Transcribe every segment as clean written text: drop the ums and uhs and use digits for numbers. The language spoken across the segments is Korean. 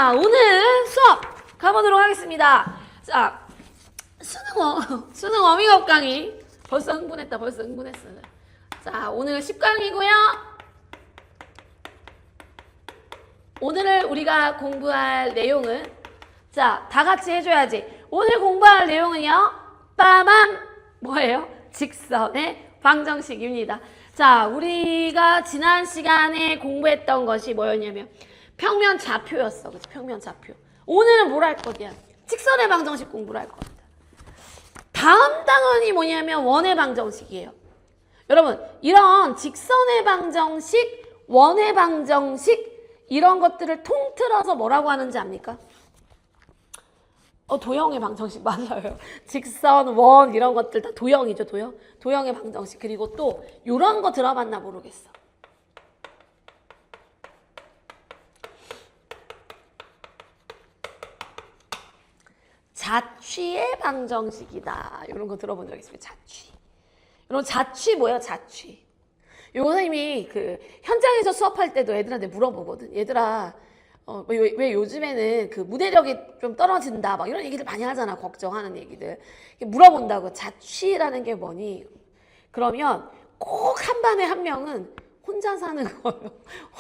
자, 오늘 수업 가보도록 하겠습니다. 자, 수능 어미업 강의. 벌써 흥분했다. 벌써 흥분했어. 자, 오늘 10강이고요. 오늘 우리가 공부할 내용은 자, 다 같이 해줘야지. 오늘 공부할 내용은요. 빠밤! 뭐예요? 직선의 방정식입니다. 자, 우리가 지난 시간에 공부했던 것이 뭐였냐면 평면 좌표였어. 그치? 평면 좌표. 오늘은 뭘 할 거냐? 직선의 방정식 공부를 할 겁니다. 다음 단원이 뭐냐면 원의 방정식이에요. 여러분, 이런 직선의 방정식, 원의 방정식 이런 것들을 통틀어서 뭐라고 하는지 압니까? 도형의 방정식 맞아요. 직선, 원 이런 것들 다 도형이죠. 도형. 도형의 방정식. 그리고 또 이런 거 들어봤나 모르겠어. 자취의 방정식이다. 이런 거 들어본 적 있습니다. 자취. 여러분 자취 뭐예요? 자취. 요거 선생님이 그 현장에서 수업할 때도 애들한테 물어보거든. 얘들아 왜 요즘에는 그 문해력이 좀 떨어진다 막 이런 얘기들 많이 하잖아. 걱정하는 얘기들. 물어본다고. 자취라는 게 뭐니? 그러면 꼭 한 반에 한 명은 혼자 사는 거요.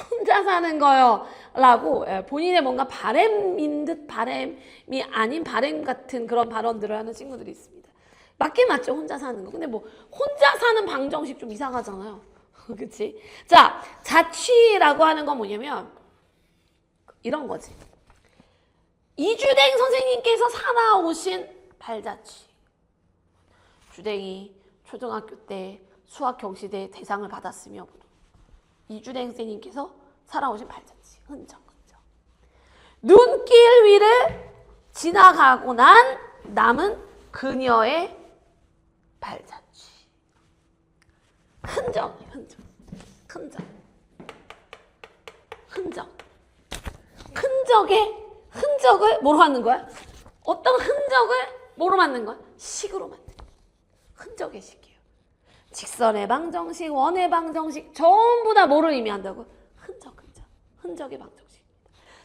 혼자 사는 거요. 라고 본인의 뭔가 바램인 듯 바램이 아닌 바램 같은 그런 발언들을 하는 친구들이 있습니다. 맞긴 맞죠. 혼자 사는 거. 근데 뭐 혼자 사는 방정식 좀 이상하잖아요. 그치? 자, 자취라고 하는 건 뭐냐면 이런 거지. 이주댕 선생님께서 살아오신 발자취. 주댕이 초등학교 때 수학 경시대 대상을 받았으며 이주댕 선생님께서 살아오신 발자취. 흔적. 눈길 위를 지나가고 난 남은 그녀의 발자취. 흔적이에요. 흔적. 흔적을 뭐로 만든 거야? 어떤 흔적을 뭐로 만든 거야? 식으로 만든 거야. 흔적의 식이에요. 직선의 방정식, 원의 방정식 전부 다 뭐를 의미한다고? 흔적의 방정식입니다.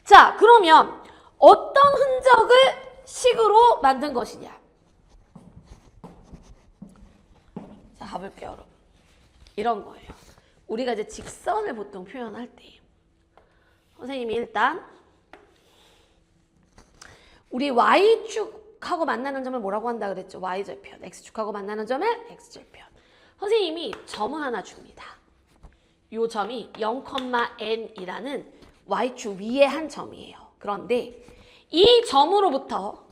자, 그러면 어떤 흔적을 식으로 만든 것이냐? 자, 가볼게요, 여러분. 이런 거예요. 우리가 이제 직선을 보통 표현할 때 선생님이 일단 우리 Y축하고 만나는 점을 뭐라고 한다 그랬죠? Y절편. X축하고 만나는 점을 X절편. 선생님이 점을 하나 줍니다. 이 점이 0,n이라는 Y축 위에 한 점이에요. 그런데 이 점으로부터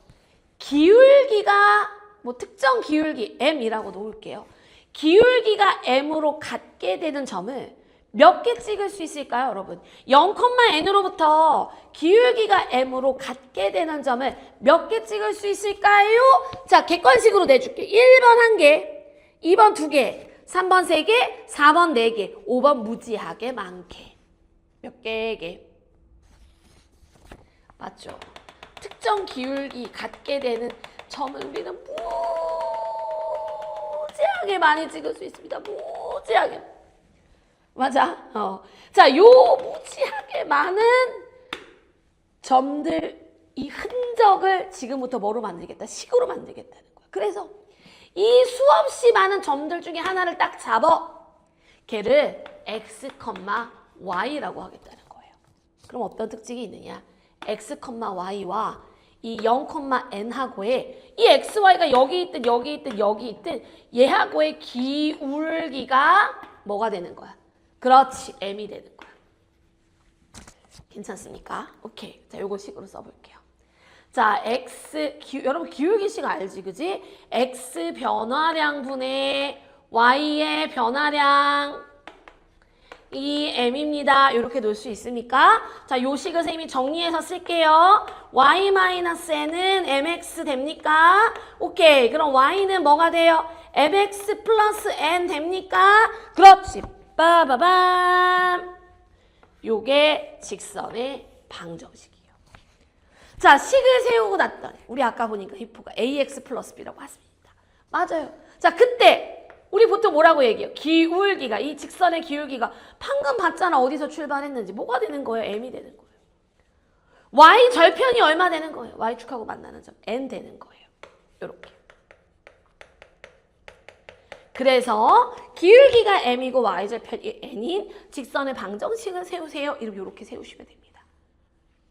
기울기가 특정 기울기 M이라고 놓을게요. 기울기가 M으로 같게 되는 점을 몇 개 찍을 수 있을까요, 여러분? 0,n으로부터 기울기가 m으로 같게 되는 점을 몇 개 찍을 수 있을까요? 자, 객관식으로 내줄게. 1번 1개, 2번 2개, 3번 3개, 4번 4개, 5번 무지하게 많게. 몇 개? 맞죠? 특정 기울기 같게 되는 점을 우리는 무지하게 많이 찍을 수 있습니다. 무지하게. 맞아. 자, 요 무지하게 많은 점들, 이 흔적을 지금부터 뭐로 만들겠다? 식으로 만들겠다는 거야. 그래서 이 수없이 많은 점들 중에 하나를 딱 잡아. 걔를 x, y라고 하겠다는 거예요. 그럼 어떤 특징이 있느냐? x, y와 이 0,n하고의 이 x, y가 여기 있든 여기 있든 여기 있든 얘하고의 기울기가 뭐가 되는 거야? 그렇지, m이 되는 거야. 괜찮습니까? 오케이. 자, 요거 식으로 써볼게요. 자, 여러분 기울기식 알지, 그지? x 변화량분의 y의 변화량 이 m입니다. 이렇게 놓을 수 있습니까? 자, 요 식을 선생님이 정리해서 쓸게요. y-n은 mx 됩니까? 오케이. 그럼 y는 뭐가 돼요? mx 플러스 n 됩니까? 그렇지. 빠바밤. 요게 직선의 방정식이에요. 자, 식을 세우고 났더니 우리 아까 보니까 히포가 ax 플러스 b라고 했습니다. 맞아요. 자, 그때 우리 보통 뭐라고 얘기해요? 기울기가, 이 직선의 기울기가 방금 봤잖아. 어디서 출발했는지. 뭐가 되는 거예요? m이 되는 거예요. y 절편이 얼마 되는 거예요? y축하고 만나는 점 n 되는 거예요. 요렇게. 그래서 기울기가 m이고 y절편이 n인 직선의 방정식을 세우세요. 이렇게 세우시면 됩니다.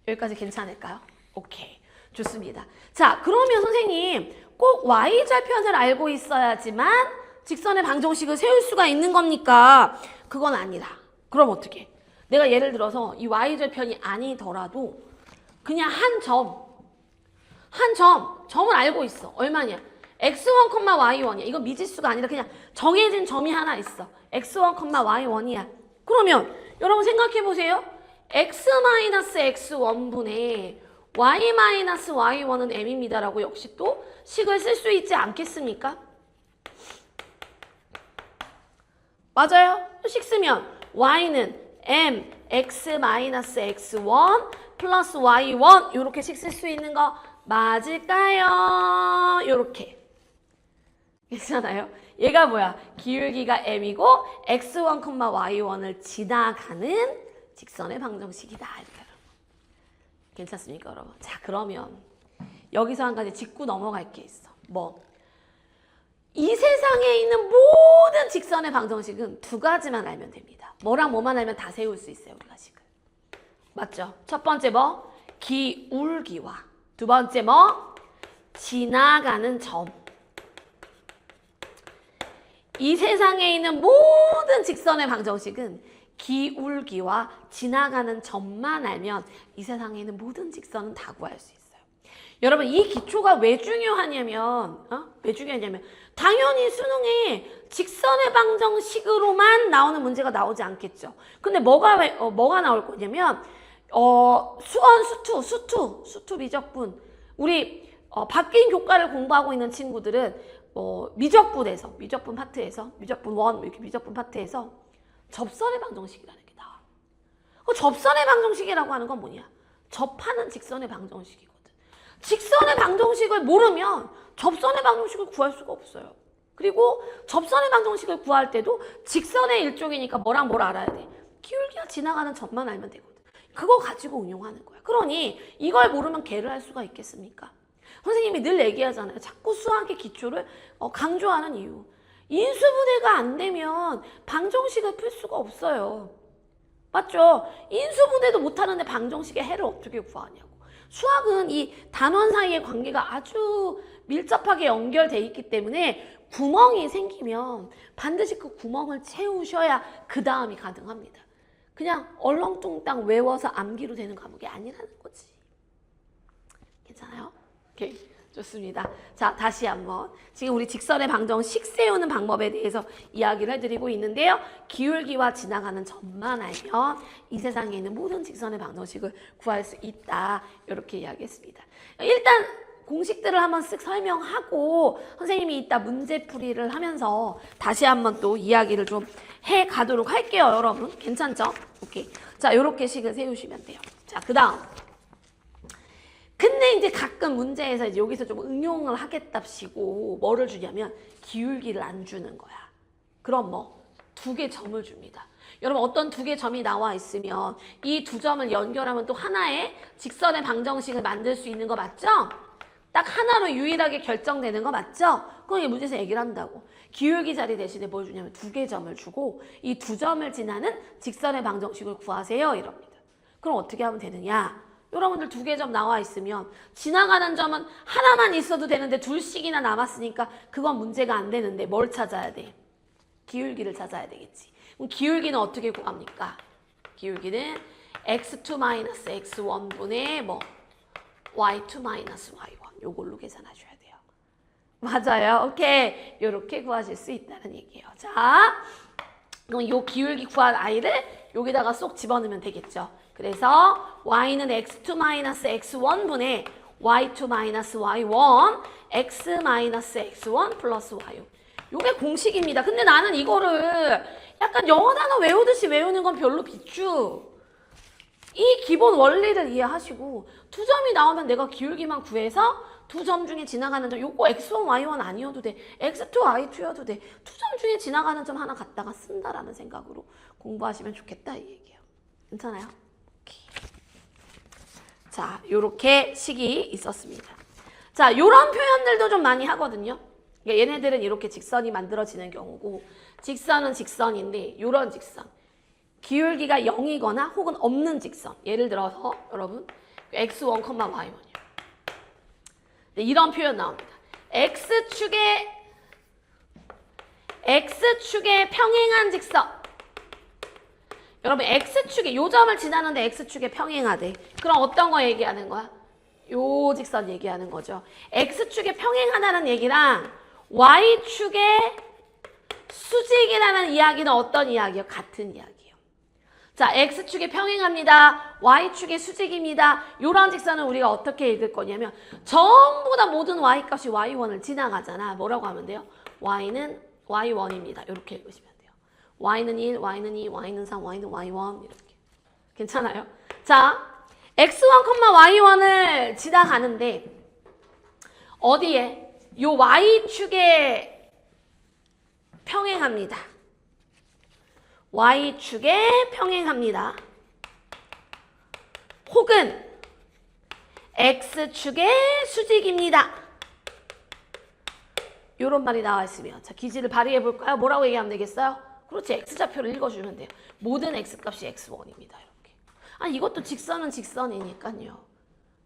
여기까지 괜찮을까요? 오케이. 좋습니다. 자, 그러면 선생님 꼭 y절편을 알고 있어야지만 직선의 방정식을 세울 수가 있는 겁니까? 그건 아니라. 그럼 어떻게? 내가 예를 들어서 이 y절편이 아니더라도 그냥 점을 알고 있어. 얼마냐? x1, y1이야. 이건 미지수가 아니라 그냥 정해진 점이 하나 있어. x1, y1이야. 그러면 여러분 생각해 보세요. x-x1분의 y-y1은 m입니다라고 역시 또 식을 쓸 수 있지 않겠습니까? 맞아요? 식 쓰면 y는 m x-x1 플러스 y1 이렇게 식 쓸 수 있는 거 맞을까요? 이렇게. 괜찮아요? 얘가 뭐야? 기울기가 m이고 x1, y1을 지나가는 직선의 방정식이다. 이렇게. 괜찮습니까, 여러분? 자, 그러면 여기서 한 가지 짚고 넘어갈 게 있어. 뭐? 이 세상에 있는 모든 직선의 방정식은 두 가지만 알면 됩니다. 뭐랑 뭐만 알면 다 세울 수 있어요, 우리가 식을. 맞죠? 첫 번째 뭐? 기울기와 두 번째 뭐? 지나가는 점. 이 세상에 있는 모든 직선의 방정식은 기울기와 지나가는 점만 알면 이 세상에 있는 모든 직선은 다 구할 수 있어요. 여러분 이 기초가 왜 중요하냐면 왜 중요하냐면 당연히 수능에 직선의 방정식으로만 나오는 문제가 나오지 않겠죠. 근데 뭐가 나올 거냐면 수원, 수투 미적분. 우리 바뀐 교과를 공부하고 있는 친구들은 미적분 파트에서 미적분 1 이렇게 미적분 파트에서 접선의 방정식이라는 게 나와. 접선의 방정식이라고 하는 건 뭐냐? 접하는 직선의 방정식이거든. 직선의 방정식을 모르면 접선의 방정식을 구할 수가 없어요. 그리고 접선의 방정식을 구할 때도 직선의 일종이니까 뭐랑 뭘 알아야 돼? 기울기가 지나가는 점만 알면 되거든. 그거 가지고 응용하는 거야. 그러니 이걸 모르면 개를 할 수가 있겠습니까? 선생님이 늘 얘기하잖아요. 자꾸 수학의 기초를 강조하는 이유. 인수분해가 안 되면 방정식을 풀 수가 없어요. 맞죠? 인수분해도 못하는데 방정식의 해를 어떻게 구하냐고. 수학은 이 단원 사이의 관계가 아주 밀접하게 연결돼 있기 때문에 구멍이 생기면 반드시 그 구멍을 채우셔야 그 다음이 가능합니다. 그냥 얼렁뚱땅 외워서 암기로 되는 과목이 아니라는 거지. 괜찮아요? 오케이. 좋습니다. 자, 다시 한번 지금 우리 직선의 방정식 세우는 방법에 대해서 이야기를 해드리고 있는데요. 기울기와 지나가는 점만 알면 이 세상에 있는 모든 직선의 방정식을 구할 수 있다. 이렇게 이야기했습니다. 일단 공식들을 한번 쓱 설명하고 선생님이 이따 문제풀이를 하면서 다시 한번 또 이야기를 좀 해가도록 할게요. 여러분 괜찮죠? 오케이. 자, 이렇게 식을 세우시면 돼요. 자, 그 다음 근데 이제 가끔 문제에서 이제 여기서 좀 응용을 하겠답시고 뭐를 주냐면 기울기를 안 주는 거야. 그럼 뭐? 2개 점을 줍니다. 여러분 어떤 2개 점이 나와 있으면 이 2점을 연결하면 또 하나의 직선의 방정식을 만들 수 있는 거 맞죠? 딱 하나로 유일하게 결정되는 거 맞죠? 그럼 이 문제에서 얘기를 한다고. 기울기 자리 대신에 뭘 주냐면 2개 점을 주고 이 2점을 지나는 직선의 방정식을 구하세요. 이럽니다. 그럼 어떻게 하면 되느냐? 여러분들 2개 점 나와 있으면 지나가는 점은 하나만 있어도 되는데 둘씩이나 남았으니까 그건 문제가 안 되는데 뭘 찾아야 돼? 기울기를 찾아야 되겠지. 그럼 기울기는 어떻게 구합니까? 기울기는 x2-x1분의 y2-y1 요걸로 계산하셔야 돼요. 맞아요. 오케이. 요렇게 구하실 수 있다는 얘기예요. 자, 그럼 요 기울기 구한 i를 여기다가 쏙 집어넣으면 되겠죠. 그래서 y는 x2-x1분의 y2-y1 x-x1 플러스 y. 요게 공식입니다. 근데 나는 이거를 약간 영어 단어 외우듯이 외우는 건 별로 비추. 이 기본 원리를 이해하시고 2점이 나오면 내가 기울기만 구해서 2점 중에 지나가는 점, 요거 x1, y1 아니어도 돼. x2, y2여도 돼. 2점 중에 지나가는 점 하나 갖다가 쓴다라는 생각으로 공부하시면 좋겠다 이 얘기예요. 괜찮아요? 자, 요렇게 식이 있었습니다. 자, 요런 표현들도 좀 많이 하거든요. 그러니까 얘네들은 이렇게 직선이 만들어지는 경우고, 직선은 직선인데 요런 직선. 기울기가 0이거나 혹은 없는 직선. 예를 들어서 여러분 x1, y1이요. 이런 표현 나옵니다. X축에 평행한 직선. 여러분 X축에 요 점을 지나는데 X축에 평행하대. 그럼 어떤 거 얘기하는 거야? 요 직선 얘기하는 거죠. X축에 평행하다는 얘기랑 Y축에 수직이라는 이야기는 어떤 이야기예요? 같은 이야기예요. 자, X축에 평행합니다. Y축에 수직입니다. 요런 직선은 우리가 어떻게 읽을 거냐면 전부 다 모든 Y값이 Y1을 지나가잖아. 뭐라고 하면 돼요? Y는 Y1입니다. 이렇게 읽으시면 돼요. Y는 1, Y는 2, Y는 3, Y는 Y1 이렇게. 괜찮아요? 자, X1, Y1을 지나가는데 어디에? 요 Y축에 평행합니다. Y축에 평행합니다. 혹은 X축의 수직입니다. 이런 말이 나와 있으면 자, 기지를 발휘해 볼까요? 뭐라고 얘기하면 되겠어요? 그렇지, X좌표를 읽어주면 돼요. 모든 X값이 X1입니다. 이렇게. 아, 이것도 직선은 직선이니까요.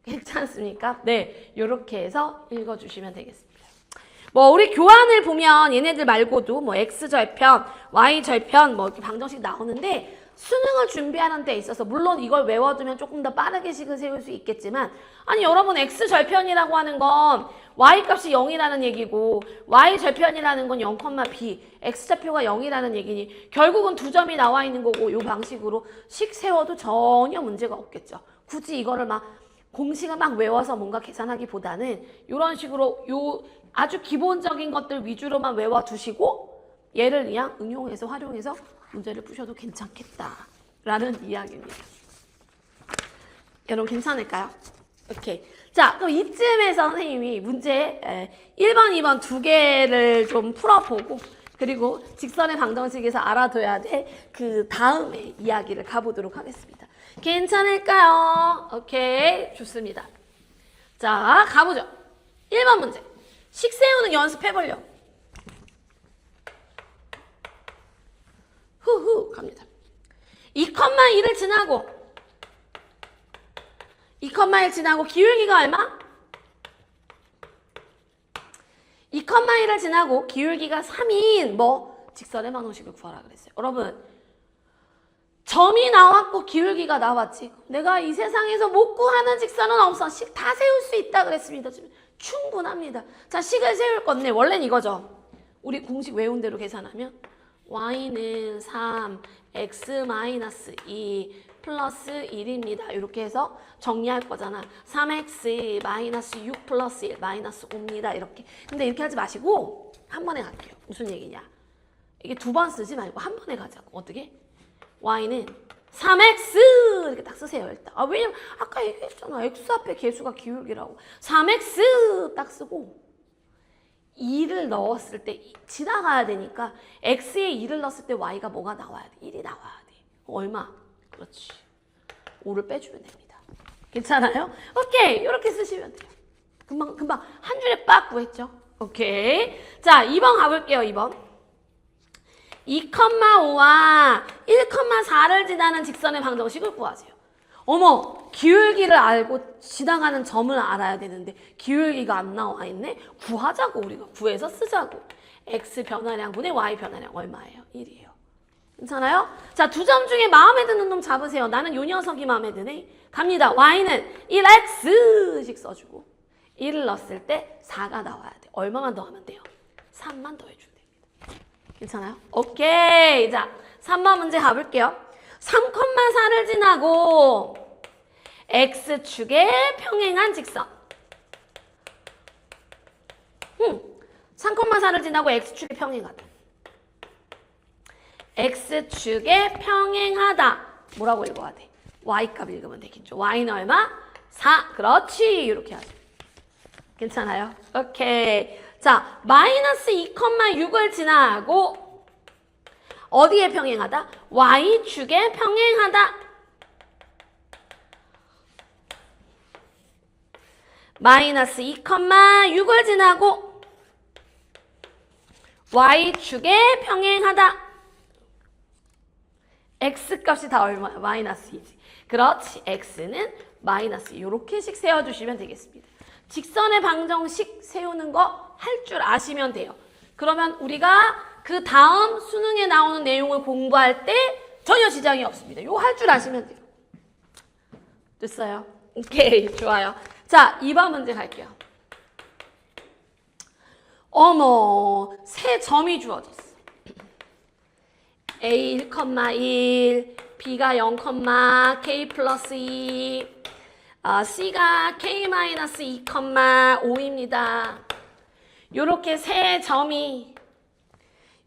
괜찮습니까? 네, 이렇게 해서 읽어주시면 되겠습니다. 뭐 우리 교환을 보면 얘네들 말고도 뭐 X절편, Y절편 뭐 이렇게 방정식 나오는데 수능을 준비하는 데 있어서 물론 이걸 외워두면 조금 더 빠르게 식을 세울 수 있겠지만 아니 여러분 X절편이라고 하는 건 Y값이 0이라는 얘기고 Y절편이라는 건 0,B X좌표가 0이라는 얘기니 결국은 두 점이 나와 있는 거고 이 방식으로 식 세워도 전혀 문제가 없겠죠. 굳이 이거를 막 공식을 막 외워서 뭔가 계산하기보다는 이런 식으로 요 아주 기본적인 것들 위주로만 외워두시고 얘를 그냥 응용해서 활용해서 문제를 푸셔도 괜찮겠다라는 이야기입니다. 여러분 괜찮을까요? 오케이. 자, 그럼 이쯤에서 선생님이 문제 1번, 2번 두 개를 좀 풀어보고 그리고 직선의 방정식에서 알아둬야 될 그 다음에 이야기를 가보도록 하겠습니다. 괜찮을까요? 오케이. 좋습니다. 자, 가보죠. 1번 문제. 식 세우는 연습해보려. 후후 갑니다. 2,1을 지나고 2,1 지나고 기울기가 얼마? 2,1을 지나고 기울기가 3인 뭐 직선의 방정식을 구하라 그랬어요. 여러분 점이 나왔고 기울기가 나왔지. 내가 이 세상에서 못 구하는 직선은 없어. 식 다 세울 수 있다 그랬습니다. 충분합니다. 자, 식을 세울 건데 원래는 이거죠. 우리 공식 외운 대로 계산하면 y는 3, x-2 플러스 1입니다. 이렇게 해서 정리할 거잖아. 3x -6 플러스 1 마이너스 5입니다. 이렇게. 근데 이렇게 하지 마시고 한 번에 갈게요. 무슨 얘기냐. 이게 두 번 쓰지 말고 한 번에 가자고. 어떻게? y는 3x 이렇게 딱 쓰세요. 일단. 아, 왜냐면 아까 얘기했잖아. x 앞에 개수가 기울기라고. 3x 딱 쓰고 2를 넣었을 때 지나가야 되니까 x에 2를 넣었을 때 y가 뭐가 나와야 돼? 1이 나와야 돼. 얼마? 그렇지. 5를 빼주면 됩니다. 괜찮아요? 오케이. 이렇게 쓰시면 돼요. 금방 한 줄에 빡 구했죠? 오케이. 자, 2번 가볼게요. 2번. 2,5와 1,4를 지나는 직선의 방정식을 구하세요. 어머, 기울기를 알고 지나가는 점을 알아야 되는데 기울기가 안 나와 있네? 구하자고. 우리가 구해서 쓰자고. x 변화량분의 y 변화량 얼마예요? 1이에요. 괜찮아요? 자, 두 점 중에 마음에 드는 놈 잡으세요. 나는 요 녀석이 마음에 드네. 갑니다. y는 1x씩 써주고 1을 넣었을 때 4가 나와야 돼. 얼마만 더하면 돼요? 3만 더해주면 됩니다. 괜찮아요? 오케이. 자, 3번 문제 가볼게요. 3,4를 지나고 x축에 평행한 직선. 3,4를 지나고 x축에 평행하다. x축에 평행하다. 뭐라고 읽어야 돼? y값 읽으면 되겠죠. y는 얼마? 4. 그렇지. 이렇게 하죠. 괜찮아요? 오케이. 자, 마이너스 2,6을 지나고 어디에 평행하다? y축에 평행하다. 마이너스 2,6을 지나고 y축에 평행하다. x값이 다 얼마야? 마이너스 2지. 그렇지. x는 마이너스 이렇게씩 세워주시면 되겠습니다. 직선의 방정식 세우는 거 할 줄 아시면 돼요. 그러면 우리가 그 다음 수능에 나오는 내용을 공부할 때 전혀 지장이 없습니다. 이거 할 줄 아시면 돼요. 됐어요? 오케이. 좋아요. 자, 2번 문제 갈게요. 어머, 세 점이 주어졌어. A 1,1, B가 0, K 플러스 2, C가 K-2,5입니다. 요렇게 세 점이,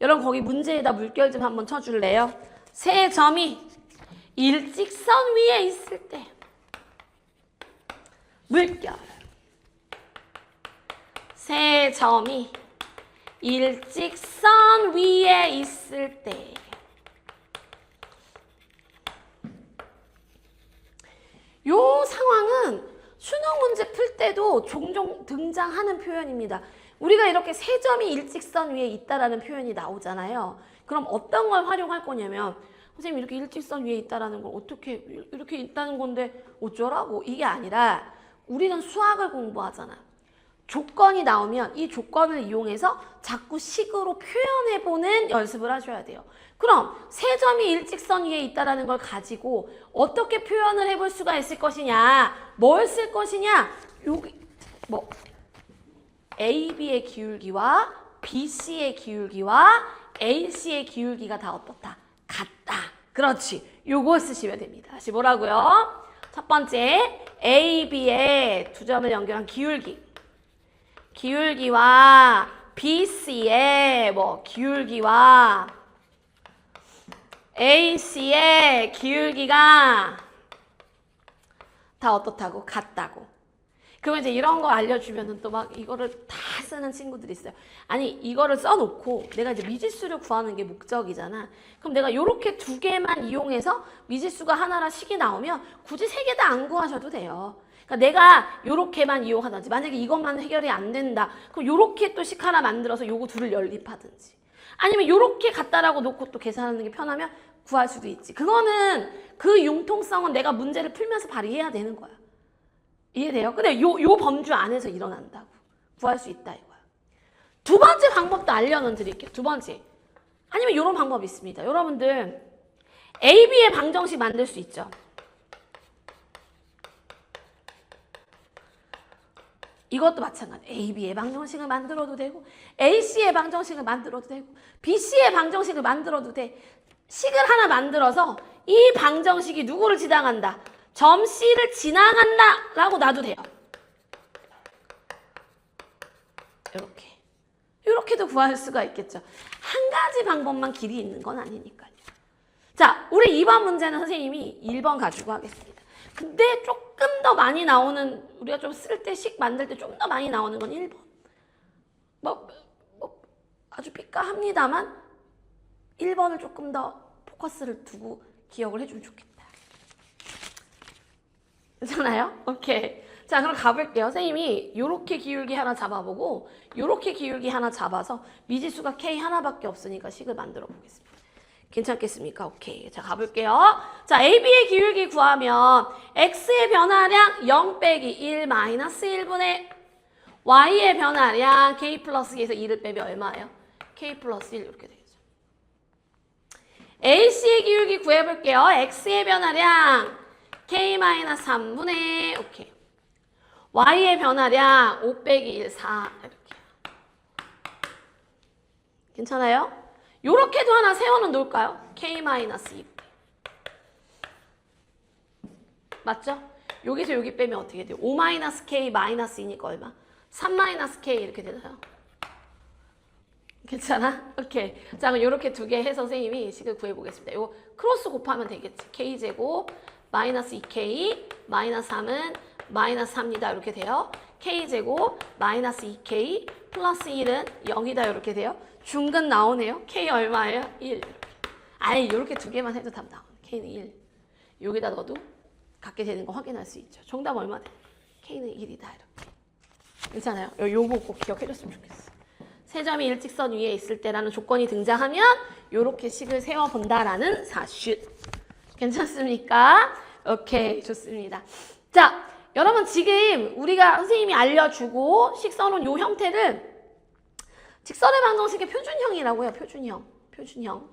여러분 거기 문제에다 물결 좀 한번 쳐줄래요? 세 점이 일직선 위에 있을 때 물결. 세 점이 일직선 위에 있을 때 요 상황은 수능 문제 풀 때도 종종 등장하는 표현입니다. 우리가 이렇게 세 점이 일직선 위에 있다라는 표현이 나오잖아요. 그럼 어떤 걸 활용할 거냐면 선생님 이렇게 일직선 위에 있다라는 건 어떻게 이렇게 있다는 건데 어쩌라고? 이게 아니라 우리는 수학을 공부하잖아. 조건이 나오면 이 조건을 이용해서 자꾸 식으로 표현해보는 연습을 하셔야 돼요. 그럼 세 점이 일직선 위에 있다는 걸 가지고 어떻게 표현을 해볼 수가 있을 것이냐? 뭘 쓸 것이냐? 여기 뭐 AB의 기울기와 BC의 기울기와 AC의 기울기가 다 어떻다? 같다. 그렇지. 요거 쓰시면 됩니다. 다시 뭐라고요? 첫 번째 AB의 두 점을 연결한 기울기와 BC의 뭐 기울기와 AC의 기울기가 다 어떻다고? 같다고. 그러면 이제 이런 거 알려주면은 또 막 이거를 다 쓰는 친구들이 있어요. 아니 이거를 써놓고 내가 이제 미지수를 구하는 게 목적이잖아. 그럼 내가 요렇게 두 개만 이용해서 미지수가 하나라 식이 나오면 굳이 세 개 다 안 구하셔도 돼요. 그러니까 내가 요렇게만 이용하든지 만약에 이것만 해결이 안 된다. 그럼 요렇게 또 식 하나 만들어서 요거 둘을 연립하든지 아니면 요렇게 갖다라고 놓고 또 계산하는 게 편하면 구할 수도 있지. 그거는 그 융통성은 내가 문제를 풀면서 발휘해야 되는 거야. 이해돼요? 근데 요 범주 안에서 일어난다고. 구할 수 있다 이거야. 두 번째 방법도 알려드릴게요. 두 번째. 아니면 이런 방법이 있습니다. 여러분들 AB의 방정식 만들 수 있죠. 이것도 마찬가지. AB의 방정식을 만들어도 되고 AC의 방정식을 만들어도 되고 BC의 방정식을 만들어도 돼. 식을 하나 만들어서 이 방정식이 누구를 지나간다. 점 C를 지나간다 라고 놔도 돼요. 이렇게도 구할 수가 있겠죠. 한 가지 방법만 길이 있는 건 아니니까요. 자, 우리 2번 문제는 선생님이 1번 가지고 하겠습니다. 근데 조금 더 많이 나오는, 우리가 좀 쓸 때 식 만들 때 좀 더 많이 나오는 건 1번. 아주 삐까합니다만 1번을 조금 더 포커스를 두고 기억을 해주면 좋겠다. 괜찮아요? 오케이. 자, 그럼 가볼게요. 선생님이 요렇게 기울기 하나 잡아보고 요렇게 기울기 하나 잡아서 미지수가 K 하나밖에 없으니까 식을 만들어 보겠습니다. 괜찮겠습니까? 오케이. 자, 가볼게요. 자, AB의 기울기 구하면 X의 변화량 0 빼기 1 마이너스 1분의 Y의 변화량 K 플러스 2에서 2를 빼면 얼마예요? K 플러스 1 이렇게 되겠죠. AC의 기울기 구해볼게요. X의 변화량 K-3분의 오케이. Y의 변화량 5 빼기 1, 4 이렇게. 괜찮아요? 요렇게도 하나 세워는 놓을까요? K-2. 맞죠? 여기서 여기 빼면 어떻게 돼요? 5-K 마이너스 2니까 얼마? 3-K 이렇게 되나요? 괜찮아? 오케이. 자, 그럼 요렇게 두 개 해서 선생님이 식을 구해보겠습니다. 이거 크로스 곱하면 되겠지. K제곱 마이너스 2K 마이너스 3은 마이너스 3이다. 이렇게 돼요. K제곱 마이너스 2K 플러스 1은 0이다. 이렇게 돼요. 중근 나오네요. K 얼마예요? 1. 이렇게. 아예 이렇게 두 개만 해도 답 나오네. K는 1. 여기다 넣어도 갖게 되는 거 확인할 수 있죠. 정답 얼마 돼? K는 1이다. 이렇게. 괜찮아요? 요거 꼭 기억해줬으면 좋겠어. 세 점이 일직선 위에 있을 때라는 조건이 등장하면 요렇게 식을 세워본다라는 사실. 괜찮습니까? 오케이, 좋습니다. 자, 여러분 지금 우리가 선생님이 알려주고 식 써놓은 요 형태를 직선의 방정식의 표준형이라고 해요. 표준형.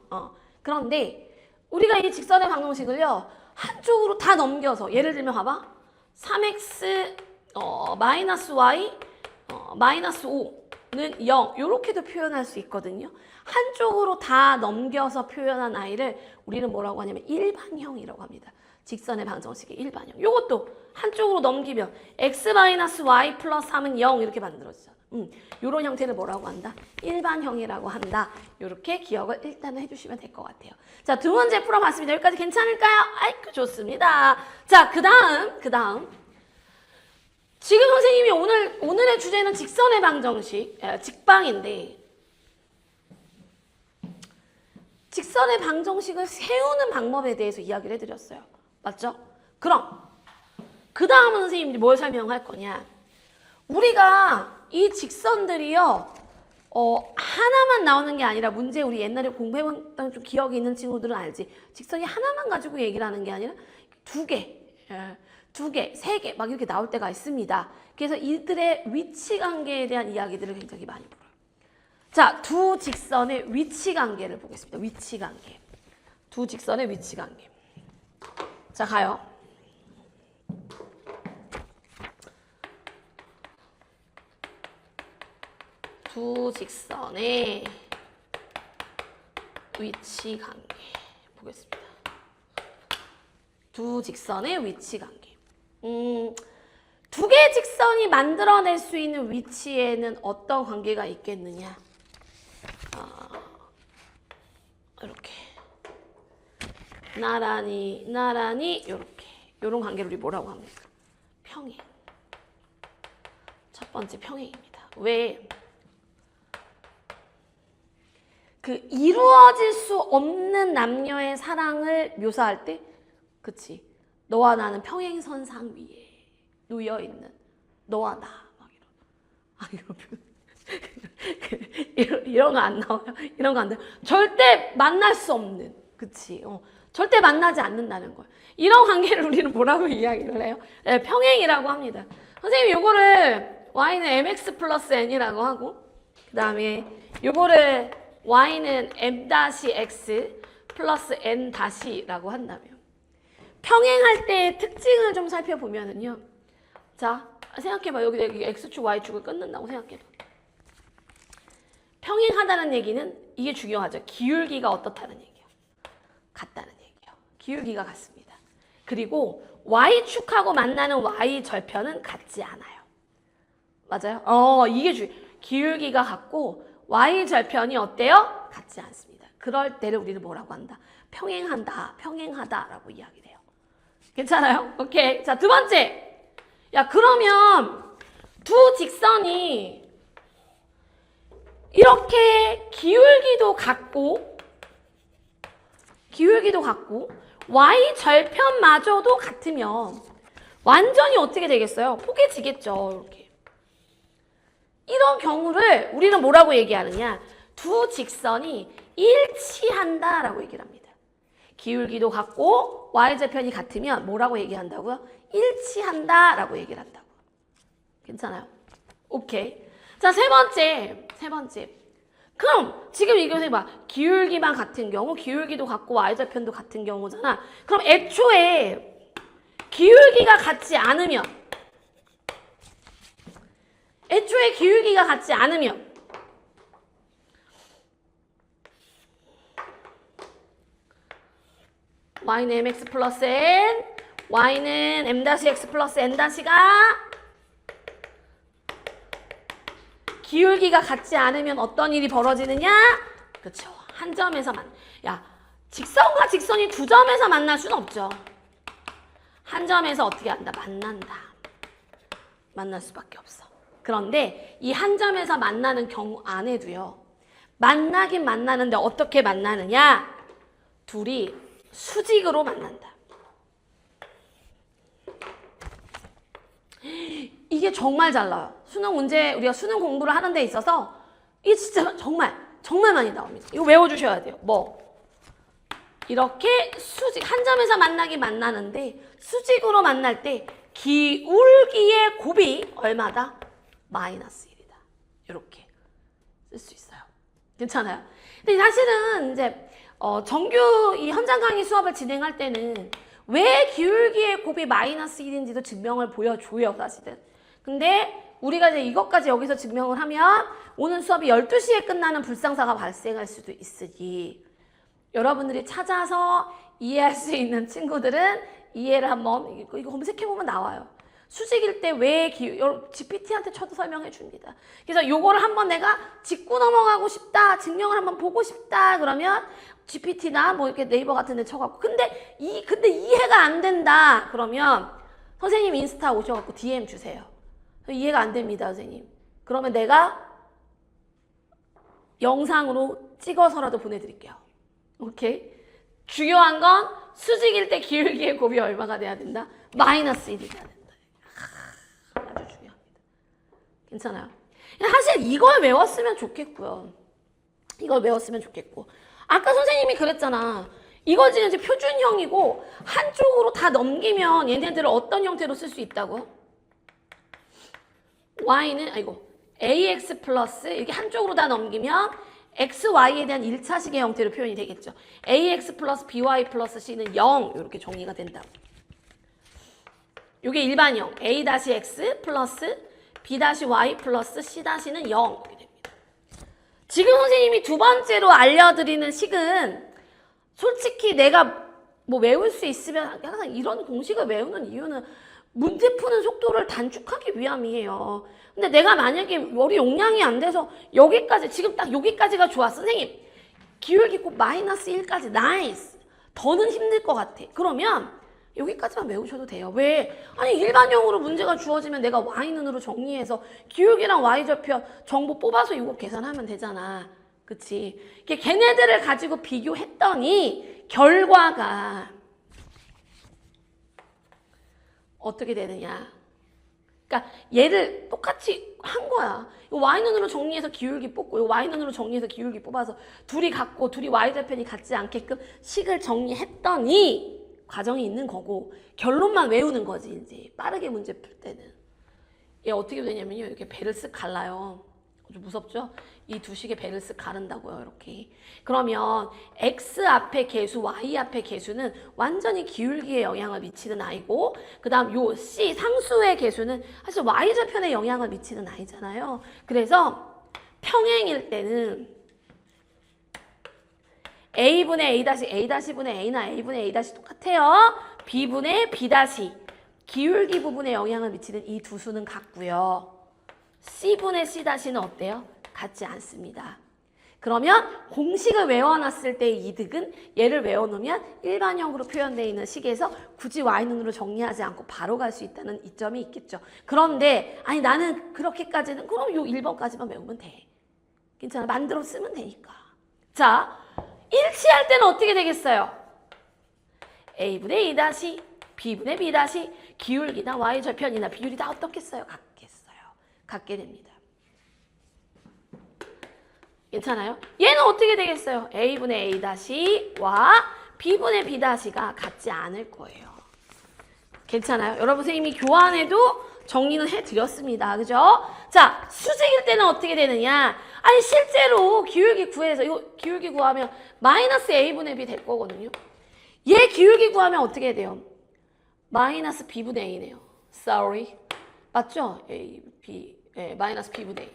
그런데 우리가 이 직선의 방정식을요. 한쪽으로 다 넘겨서 예를 들면 봐봐. 3x 마이너스 y 마이너스 5는 0 이렇게도 표현할 수 있거든요. 한쪽으로 다 넘겨서 표현한 아이를 우리는 뭐라고 하냐면 일반형이라고 합니다. 직선의 방정식의 일반형. 이것도 한쪽으로 넘기면 x-y 플러스 3은 0 이렇게 만들어지잖아. 이런 형태를 뭐라고 한다? 일반형이라고 한다. 이렇게 기억을 일단은 해주시면 될 것 같아요. 자, 두 문제 풀어봤습니다. 여기까지 괜찮을까요? 아이고, 좋습니다. 자, 그 다음. 지금 선생님이 오늘의 주제는 직선의 방정식, 직방인데, 직선의 방정식을 세우는 방법에 대해서 이야기를 해드렸어요. 맞죠? 그럼 그 다음은 선생님이 뭘 설명할 거냐? 우리가 이 직선들이요, 하나만 나오는 게 아니라 문제 우리 옛날에 공부해봤던 좀 기억이 있는 친구들은 알지. 직선이 하나만 가지고 얘기를 하는 게 아니라 두 개, 세 개 막 이렇게 나올 때가 있습니다. 그래서 이들의 위치 관계에 대한 이야기들을 굉장히 많이 풀어요. 자, 두 직선의 위치 관계를 보겠습니다. 위치 관계. 두 직선의 위치 관계. 자, 가요. 두 직선의 위치 관계 보겠습니다. 두 직선의 위치 관계. 두 개의 직선이 만들어낼 수 있는 위치에는 어떤 관계가 있겠느냐? 이렇게 나란히 이렇게 이런 관계를 우리 뭐라고 합니까? 평행. 첫 번째 평행입니다. 왜? 그 이루어질 수 없는 남녀의 사랑을 묘사할 때, 그치? 너와 나는 평행선상 위에 놓여 있는 너와 나 막 이런 거 안 나와요. 이런 거 안 돼. 절대 만날 수 없는, 그치? 절대 만나지 않는다는 거예요. 이런 관계를 우리는 뭐라고 이야기를 해요? 네, 평행이라고 합니다. 선생님 요거를 y는 mx 플러스 n이라고 하고, 그 다음에 요거를 y는 m-x 플러스 n-라고 한다면, 평행할 때의 특징을 좀 살펴보면은요. 자, 생각해봐. 여기 x축, y축을 끊는다고 생각해봐. 평행하다는 얘기는 이게 중요하죠. 기울기가 어떻다는 얘기예요. 같다는 얘기예요. 기울기가 같습니다. 그리고 y축하고 만나는 y절편은 같지 않아요. 맞아요? 이게 기울기가 같고 y절편이 어때요? 같지 않습니다. 그럴 때를 우리는 뭐라고 한다? 평행하다라고 이야기를 해요. 괜찮아요? 오케이. 자, 두 번째. 야, 그러면 두 직선이 이렇게 기울기도 같고 y절편마저도 같으면 완전히 어떻게 되겠어요? 포개지겠죠. 이렇게. 이런 경우를 우리는 뭐라고 얘기하느냐? 두 직선이 일치한다라고 얘기를 합니다. 기울기도 같고 y절편이 같으면 뭐라고 얘기한다고요? 일치한다라고 얘기를 한다고. 괜찮아요? 오케이. 자, 세 번째. 그럼 지금 이거 해봐. 기울기만 같은 경우, 기울기도 같고 y절편도 같은 경우잖아. 그럼 애초에 기울기가 같지 않으면 y는 mx 플러스 n, y는 m-x 플러스 n-가 기울기가 같지 않으면 어떤 일이 벌어지느냐? 그렇죠. 한 점에서만. 야, 직선과 직선이 두 점에서 만날 수는 없죠. 한 점에서 어떻게 한다? 만날 수밖에 없어. 그런데 이 한 점에서 만나는 경우 안에도요. 만나긴 만나는데 어떻게 만나느냐? 둘이 수직으로 만난다. 이게 정말 잘 나와요. 수능 문제, 우리가 수능 공부를 하는 데 있어서 이게 진짜 정말 많이 나옵니다. 이거 외워주셔야 돼요. 뭐 이렇게 수직, 한 점에서 만나는데 수직으로 만날 때 기울기의 곱이 얼마다? 마이너스 1이다. 이렇게 쓸 수 있어요. 괜찮아요? 근데 사실은 이제 정규 이 현장 강의 수업을 진행할 때는 왜 기울기의 곱이 마이너스 1인지도 증명을 보여줘요, 사실은. 근데 우리가 이제 이것까지 여기서 증명을 하면 오늘 수업이 12시에 끝나는 불상사가 발생할 수도 있으니 여러분들이 찾아서 이해할 수 있는 친구들은 이해를 한번 이거 검색해보면 나와요. 수직일 때 왜 GPT한테 쳐도 설명해 줍니다. 그래서 요거를 한번 내가 짚고 넘어가고 싶다, 증명을 한번 보고 싶다 그러면 GPT나 뭐 이렇게 네이버 같은 데 쳐갖고 근데 이해가 안 된다 그러면 선생님 인스타 오셔갖고 DM 주세요. 이해가 안 됩니다, 선생님. 그러면 내가 영상으로 찍어서라도 보내드릴게요. 오케이? 중요한 건 수직일 때 기울기의 곱이 얼마가 돼야 된다? 마이너스 1이 돼야 된다. 아주 중요합니다. 괜찮아요? 사실 이걸 외웠으면 좋겠고요. 이걸 외웠으면 좋겠고. 아까 선생님이 그랬잖아. 이거 지금 이제 표준형이고 한쪽으로 다 넘기면 얘네들을 어떤 형태로 쓸 수 있다고? y는 ax 플러스 이렇게 한쪽으로 다 넘기면 xy에 대한 1차식의 형태로 표현이 되겠죠. ax 플러스 by 플러스 c는 0 이렇게 정의가 된다고. 이게 일반형 a-x 플러스 b-y 플러스 c-는 0 이렇게 됩니다. 지금 선생님이 두 번째로 알려드리는 식은 솔직히 내가 뭐 외울 수 있으면 항상 이런 공식을 외우는 이유는 문제 푸는 속도를 단축하기 위함이에요. 근데 내가 만약에 머리 용량이 안 돼서 여기까지 지금 딱 여기까지가 좋았어. 선생님 기울기 곱 마이너스 1까지 나이스. 더는 힘들 것 같아. 그러면 여기까지만 외우셔도 돼요. 왜? 아니 일반형으로 문제가 주어지면 내가 y눈으로 정리해서 기울기랑 y절편 정보 뽑아서 이거 계산하면 되잖아. 그치? 걔네들을 가지고 비교했더니 결과가 어떻게 되느냐. 그러니까 얘를 똑같이 한 거야. 이거 y눈으로 정리해서 기울기 뽑고 이거 y눈으로 정리해서 기울기 뽑아서 둘이 같고 둘이 y절편이 같지 않게끔 식을 정리했더니 과정이 있는 거고 결론만 외우는 거지 이제 빠르게 문제 풀 때는. 얘 어떻게 되냐면요. 이렇게 배를 쓱 갈라요. 좀 무섭죠? 이 두 식의 배를 쓱 가른다고요. 이렇게. 그러면 x 앞에 개수, y 앞에 개수는 완전히 기울기에 영향을 미치는 아이고 그 다음 요 c 상수의 개수는 사실 y절편에 영향을 미치는 아이잖아요. 그래서 평행일 때는 a분의 a-분의 a나 a분의 a- 똑같아요. b분의 b- 기울기 부분에 영향을 미치는 이 두 수는 같고요. C분의 C-는 어때요? 같지 않습니다. 그러면 공식을 외워놨을 때의 이득은 얘를 외워놓으면 일반형으로 표현되어 있는 식에서 굳이 y눈으로 정리하지 않고 바로 갈 수 있다는 이점이 있겠죠. 그런데 아니 나는 그렇게까지는 그럼 요 1번까지만 외우면 돼. 괜찮아. 만들어 쓰면 되니까. 자, 일치할 때는 어떻게 되겠어요? a분의 a-, b분의 b-, 기울기나 y절편이나 비율이 다 어떻겠어요? 같게 됩니다. 괜찮아요? 얘는 어떻게 되겠어요? a분의 a-와 b분의 b-가 같지 않을 거예요. 괜찮아요? 여러분 선생님이 교환해도 정리는 해드렸습니다. 그죠? 자, 수직일 때는 어떻게 되느냐? 아니 실제로 기울기 구해서 이거 기울기 구하면 마이너스 a분의 b 될 거거든요. 얘 기울기 구하면 어떻게 돼요? 마이너스 b분의 a네요. Sorry. 맞죠? a, b, 마이너스 b분의 a.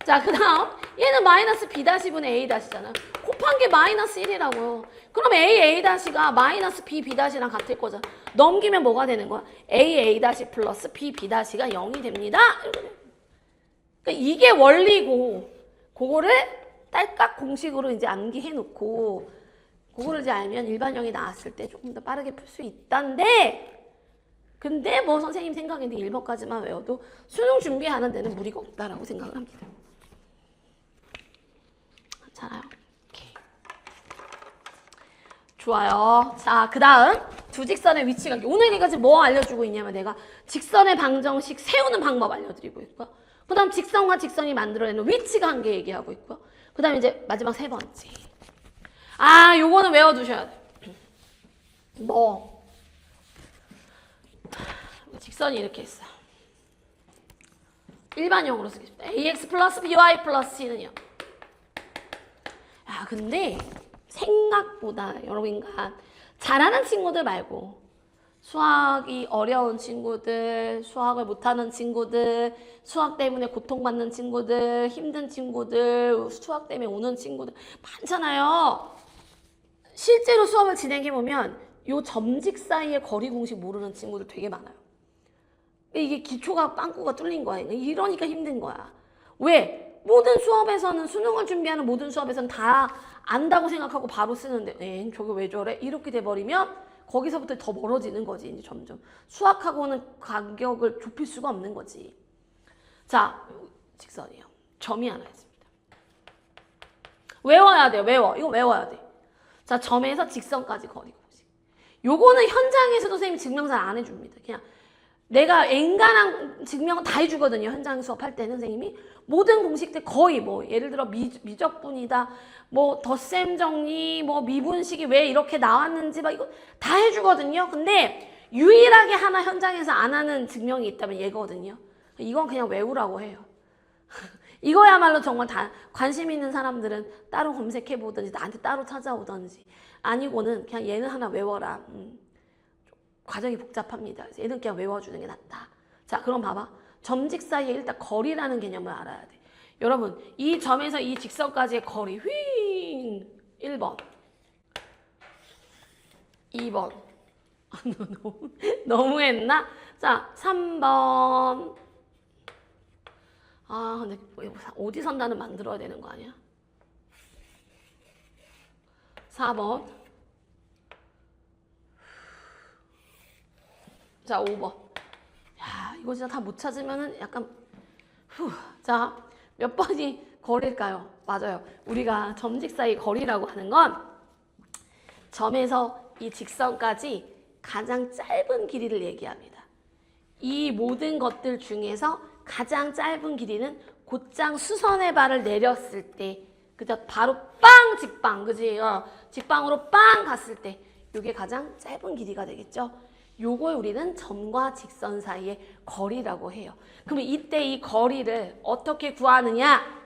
자, 그 다음 얘는 마이너스 b-분의 a-잖아. 곱한 게 마이너스 1이라고요. 그럼 a-가 마이너스 b-랑 같을 거잖아. 넘기면 뭐가 되는 거야? a 플러스 b-가 0이 됩니다. 그러니까 이게 원리고 그거를 딸깍 공식으로 이제 암기해 놓고 그거를 이제 알면 일반형이 나왔을 때 조금 더 빠르게 풀 수 있단데 근데 뭐 선생님 생각인데 1번까지만 외워도 수능 준비하는 데는 무리가 없다라고 생각을 합니다. 자, 오케이. 좋아요. 자, 그 다음 두 직선의 위치가 오늘 여기까지 뭐 알려주고 있냐면 내가 직선의 방정식 세우는 방법 알려드리고 있고요. 그 다음 직선과 직선이 만들어내는 위치 관계 얘기하고 있고요. 그 다음 이제 마지막 세 번째. 아, 요거는 외워두셔야 돼. 뭐 직선이 이렇게 있어. 일반형으로 쓰겠습니다. ax 플러스 by 플러스 c는요. 야, 근데 생각보다 여러분 인간 잘하는 친구들 말고 수학이 어려운 친구들, 수학을 못하는 친구들, 수학 때문에 고통받는 친구들, 힘든 친구들, 수학 때문에 우는 친구들 많잖아요. 실제로 수업을 진행해보면 요 점직 사이의 거리 공식 모르는 친구들 되게 많아요. 이게 기초가 빵꾸가 뚫린 거야. 이러니까 힘든 거야. 왜? 모든 수업에서는 수능을 준비하는 모든 수업에서는 다 안다고 생각하고 바로 쓰는데 저게 왜 저래? 이렇게 돼버리면 거기서부터 더 멀어지는 거지. 이제 점점 수학하고는 간격을 좁힐 수가 없는 거지. 자, 직선이요. 점이 하나 있습니다. 외워야 돼요. 이거 외워야 돼. 자, 점에서 직선까지 거리 공식. 요거는 현장에서도 선생님이 증명사를 안 해줍니다. 그냥 내가 엔간한 증명은 다 해주거든요. 현장 수업할 때는 선생님이 모든 공식들 거의 뭐 예를 들어 미적분이다, 뭐 덧셈 정리, 뭐 미분식이 왜 이렇게 나왔는지 막 이거 다 해주거든요. 근데 유일하게 하나 현장에서 안 하는 증명이 있다면 얘거든요. 이건 그냥 외우라고 해요. 이거야말로 정말 다 관심 있는 사람들은 따로 검색해보든지 나한테 따로 찾아오든지 아니고는 그냥 얘는 하나 외워라. 과정이 복잡합니다. 그래서 얘는 그냥 외워주는 게 낫다. 자, 그럼 봐봐. 점직 사이에 일단 거리라는 개념을 알아야 돼. 여러분, 이 점에서 이 직선까지의 거리, 휘잉! 1번. 2번. 너무했나? 자, 3번. 아, 근데 오디선단은 만들어야 되는 거 아니야? 4번. 자, 5번. 야, 이거 진짜 다 못 찾으면은 약간 자, 몇 번이 거리일까요? 맞아요. 우리가 점직 사이 거리라고 하는 건 점에서 이 직선까지 가장 짧은 길이를 얘기합니다. 이 모든 것들 중에서 가장 짧은 길이는 곧장 수선의 발을 내렸을 때, 그죠? 바로 빵 직방, 그지? 직방으로 빵 갔을 때 이게 가장 짧은 길이가 되겠죠? 요걸 우리는 점과 직선 사이의 거리라고 해요. 그러면 이때 이 거리를 어떻게 구하느냐?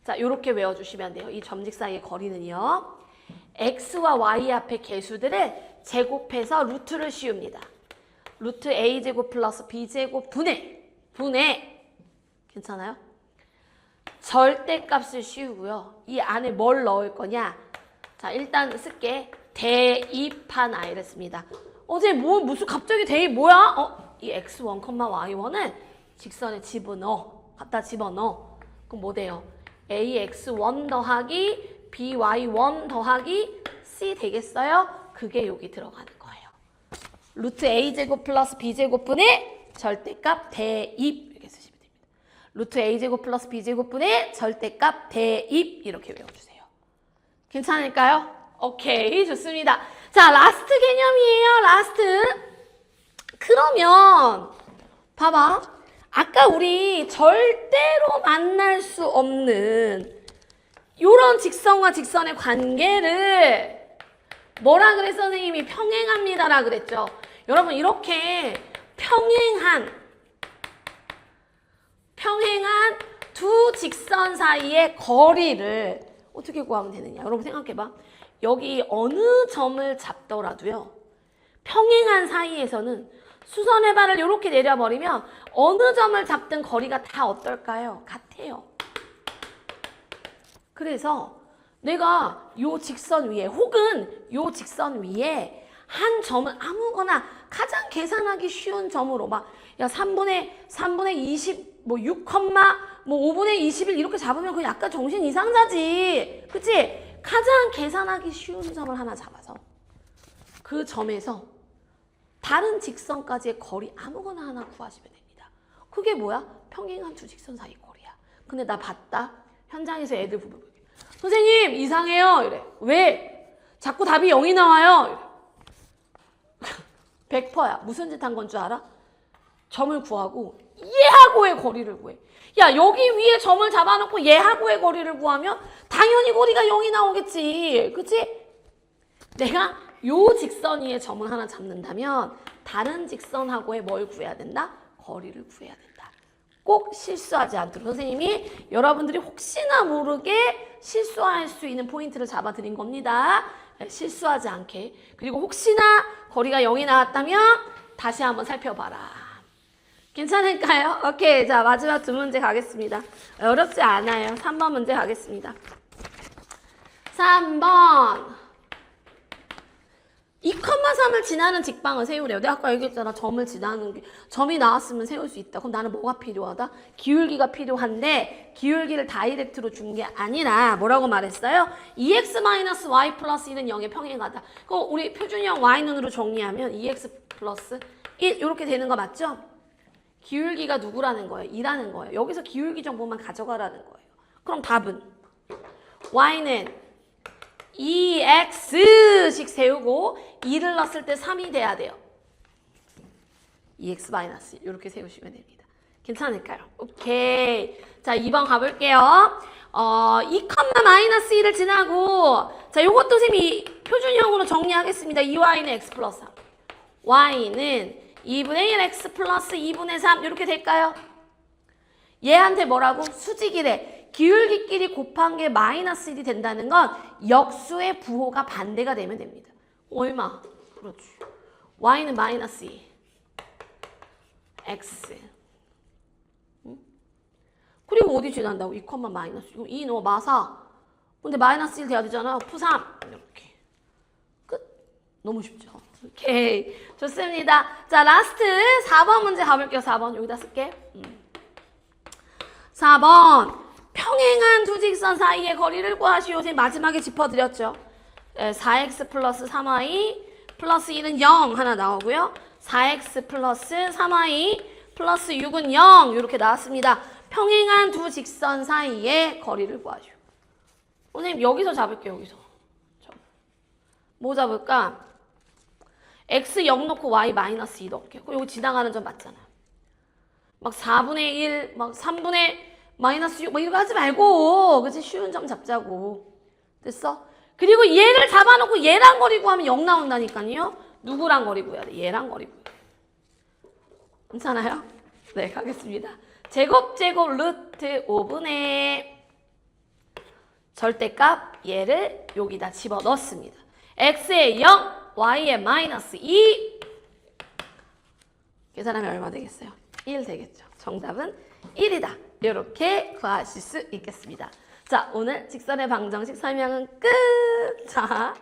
자, 요렇게 외워주시면 돼요. 이 점직 사이의 거리는요. x와 y 앞에 개수들을 제곱해서 루트를 씌웁니다. 루트 a제곱 플러스 b제곱 분해. 괜찮아요? 절대값을 씌우고요. 이 안에 뭘 넣을 거냐? 자, 일단 쓸게. 대입한 i를 씁니다. 어제 무슨 갑자기 대입 뭐야? 이 x1, y1을 직선에 갖다 집어넣어. 그럼 뭐 돼요? ax1 더하기 by1 더하기 c 되겠어요? 그게 여기 들어가는 거예요. 루트 a제곱 플러스 b제곱분의 절대값 대입 이렇게 쓰시면 됩니다. 루트 a제곱 플러스 b제곱분의 절대값 대입 이렇게 외워주세요. 괜찮을까요? 오케이, 좋습니다. 자, 라스트 개념이에요. 라스트. 그러면 봐봐. 아까 우리 절대로 만날 수 없는 이런 직선과 직선의 관계를 뭐라 그랬어, 선생님이? 평행합니다라 그랬죠. 여러분, 이렇게 평행한 두 직선 사이의 거리를 어떻게 구하면 되느냐? 여러분 생각해봐. 여기 어느 점을 잡더라도요. 평행한 사이에서는 수선의 발을 이렇게 내려버리면 어느 점을 잡든 거리가 다 어떨까요? 같아요. 그래서 내가 요 직선 위에 혹은 요 직선 위에 한 점은 아무거나 가장 계산하기 쉬운 점으로 막 야 3분의 20, 뭐 6, 뭐 5분의 21 이렇게 잡으면 그 약간 정신 이상자지. 그치? 가장 계산하기 쉬운 점을 하나 잡아서 그 점에서 다른 직선까지의 거리 아무거나 하나 구하시면 됩니다. 그게 뭐야? 평행한 두 직선 사이 거리야. 근데 나 봤다. 현장에서 애들 보면 선생님 이상해요. 이래. 왜? 자꾸 답이 0이 나와요. 이래. 100%야. 무슨 짓 한 건 줄 알아? 점을 구하고 얘하고의 거리를 구해. 야, 여기 위에 점을 잡아놓고 얘하고의 거리를 구하면 당연히 거리가 0이 나오겠지. 그치? 내가 요 직선 위에 점을 하나 잡는다면 다른 직선하고의 뭘 구해야 된다? 거리를 구해야 된다. 꼭 실수하지 않도록 선생님이 여러분들이 혹시나 모르게 실수할 수 있는 포인트를 잡아드린 겁니다. 실수하지 않게. 그리고 혹시나 거리가 0이 나왔다면 다시 한번 살펴봐라. 괜찮을까요? 오케이. 자, 마지막 두 문제 가겠습니다. 어렵지 않아요. 3번 문제 가겠습니다. 3번. 2,3을 지나는 직방을 세우래요. 내가 아까 얘기했잖아. 점을 지나는 게. 점이 나왔으면 세울 수 있다. 그럼 나는 뭐가 필요하다? 기울기가 필요한데 기울기를 다이렉트로 준 게 아니라 뭐라고 말했어요? 2x-y 플러스 1은 0에 평행하다. 그럼 우리 표준형 y눈으로 정리하면 2x 플러스 1 이렇게 되는 거 맞죠? 기울기가 누구라는 거예요? 2라는 거예요. 여기서 기울기 정보만 가져가라는 거예요. 그럼 답은 y는 2x씩 세우고 2를 넣었을 때 3이 돼야 돼요. 2x 마이너스 이렇게 세우시면 됩니다. 괜찮을까요? 오케이. 자, 2번 가볼게요. 2,-1을 지나고 자, 요것도 선생님이 표준형으로 정리하겠습니다. 2y는 x 플러스 3. y는 2분의 1 x 플러스 2분의 3 이렇게 될까요? 얘한테 뭐라고? 수직이래. 기울기끼리 곱한 게 마이너스 1이 된다는 건 역수의 부호가 반대가 되면 됩니다. 얼마? 그렇지. y는 마이너스 2. x. 그리고 어디 지난다고? 2, 마이너스 2. 2 넣어 마사. 근데 마이너스 1 돼야 되잖아. 푸3. 이렇게. 끝. 너무 쉽죠? 오케이. 좋습니다. 자, 라스트 4번 문제 가볼게요. 4번. 여기다 쓸게. 4번. 평행한 두 직선 사이의 거리를 구하시오. 선생님 마지막에 짚어드렸죠. 4x 플러스 3y 플러스 1은 0 하나 나오고요. 4x 플러스 3y 플러스 6은 0 이렇게 나왔습니다. 평행한 두 직선 사이의 거리를 구하시오. 선생님 여기서 잡을게요. 여기서. 뭐 잡을까? x 0 넣고 y 마이너스 2 넣을게요. 여기 지나가는 점 맞잖아요. 막 4분의 1, 막 3분의 마이너스 6, 뭐 이거 하지 말고, 그치? 쉬운 점 잡자고. 됐어? 그리고 얘를 잡아놓고 얘랑 거리 구하면 0 나온다니까요. 누구랑 거리 구해야 돼? 얘랑 거리 구해야 돼. 괜찮아요? 네, 가겠습니다. 제곱 루트 5분의 절대값 얘를 여기다 집어넣습니다. x에 0, y에 마이너스 2. 계산하면 얼마 되겠어요? 1 되겠죠. 정답은 1이다. 이렇게 구하실 수 있겠습니다. 자, 오늘 직선의 방정식 설명은 끝! 자.